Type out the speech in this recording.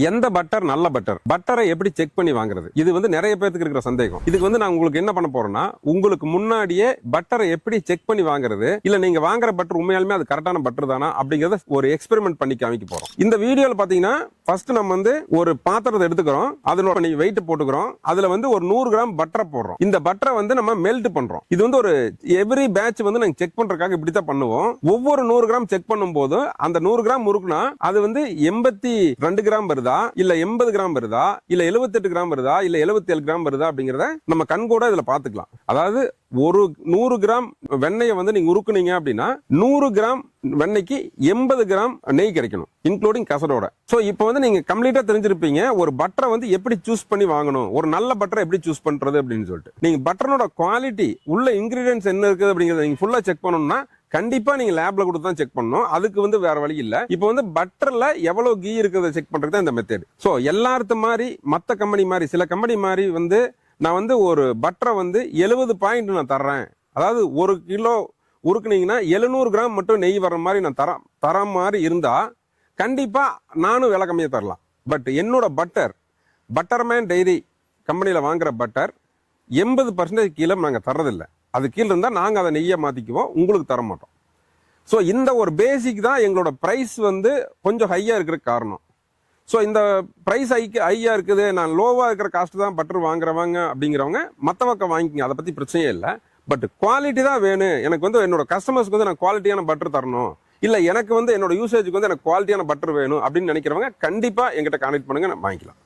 எந்த பட்டர் நல்ல பட்டர், பட்டரை எப்படி செக் பண்ணி வாங்குறது, இது வந்து நிறைய பேருக்கு இருக்கிற சந்தேகம். இதுக்கு வந்து நான் உங்களுக்கு என்ன பண்ண போறேன்னா, உங்களுக்கு முன்னாடியே பட்டரை எப்படி செக் பண்ணி வாங்குறது, இல்ல நீங்க வாங்குற பட்டர் உண்மையாலுமே அது கரெக்டான பட்டர் தானா அப்படிங்கறத ஒரு எக்ஸ்பெரிமெண்ட் பண்ணி காமிக்க போறோம். இந்த வீடியோல பாத்தீங்கன்னா ஃபர்ஸ்ட் நம்ம வந்து ஒரு பாத்திரத்தை எடுத்துக்கிறோம், அதனோட வெயிட் போட்டுக்கிறோம், அதுல வந்து ஒரு 100 கிராம் பட்டரை போடுறோம். இந்த பட்டரை வந்து நம்ம மெல்ட் பண்றோம். இது வந்து ஒரு எவ்ரி பேட்ச் வந்து நாங்க செக் பண்றதுக்காக இப்படித்தான் பண்ணுவோம். ஒவ்வொரு 100 கிராம் செக் பண்ணும்போது அந்த 100 கிராம் முறுக்குனா அது வந்து 82 கிராம் வருதா, இல்ல 80 கிராம் வருதா, இல்ல 78 கிராம் வருதா, இல்ல 77 கிராம் வருதா அப்படிங்கறத நம்ம கண்கூட இதுல பாத்துக்கலாம். அதாவது ஒரு 100 கிராம் வெண்ணெயை வந்து நீங்க உருக்குனீங்க அப்படின்னா 100 கிராம் வெண்ணெய்க்கு 80 கிராம் நெய் கிடைக்கணும், இன்க்ளூடிங் கசடோட. சோ இப்போ வந்து நீங்க கம்ப்ளீட்டா தெரிஞ்சிருப்பீங்க ஒரு பட்டரை வந்து எப்படி சூஸ் பண்ணி வாங்கணும், ஒரு நல்ல பட்டரை எப்படி சூஸ் பண்றது அப்படின்னு சொல்லிட்டு. நீங்க பட்டரோட குவாலிட்டி, உள்ள இன்கிரீடியன்ஸ் என்ன இருக்குது அப்படிங்கறத நீங்க ஃபுல்லா செக் பண்ணணும்னா கண்டிப்பா நீங்க லேப்ல கொடுத்து தான் செக் பண்ணணும். அதுக்கு வந்து வேற வழி இல்ல. இப்போ வந்து பட்டர்ல எவ்வளவு கீ இருக்கிறத செக் பண்றது தான் இந்த மெத்தட். சோ எல்லார்த்த மாதிரி மத்த கம்பெனி மாதிரி சில கம்பெனி மாதிரி வந்து நான் வந்து ஒரு பட்டரை வந்து 70 பாயிண்ட் நான் தர்றேன், அதாவது 1 கிலோ உருக்குனீங்கன்னா 700 கிராம் மட்டும் நெய் வர்ற மாதிரி நான் தர மாதிரி இருந்தா கண்டிப்பா நானும் விலை கம்மியா தரலாம். பட் என்னோட பட்டர்மேன் டைரி கம்பெனியில வாங்குற பட்டர் 80% கீழே நாங்க தர்றதில்லை. அது கீழே இருந்தா நாங்க அதை நெய்யை மாத்திக்குவோம், உங்களுக்கு தர மாட்டோம். ஸோ இந்த ஒரு பேசிக் தான் எங்களோட பிரைஸ் வந்து கொஞ்சம் ஹையா இருக்கிற காரணம். ஸோ இந்த பிரைஸ் ஹையா இருக்குது, நான் லோவா இருக்கிற காஸ்ட் தான் பட்டர் வாங்குறவங்க அப்படிங்கிறவங்க மற்ற பக்கம் வாங்கிக்கங்க, அதை பத்தி பிரச்சனையே இல்லை. பட் குவாலிட்டி தான் வேணும் எனக்கு, வந்து என்னோட கஸ்டமர்ஸ்க்கு வந்து நான் குவாலிட்டியான பட்டர் தரணும், இல்ல எனக்கு வந்து என்னோட யூசேஜுக்கு வந்து எனக்கு குவாலிட்டியான பட்டர் வேணும் அப்படின்னு நினைக்கிறவங்க கண்டிப்பா எங்கிட்ட கான்டாக்ட் பண்ணுங்க, நான் வாங்கிக்கலாம்.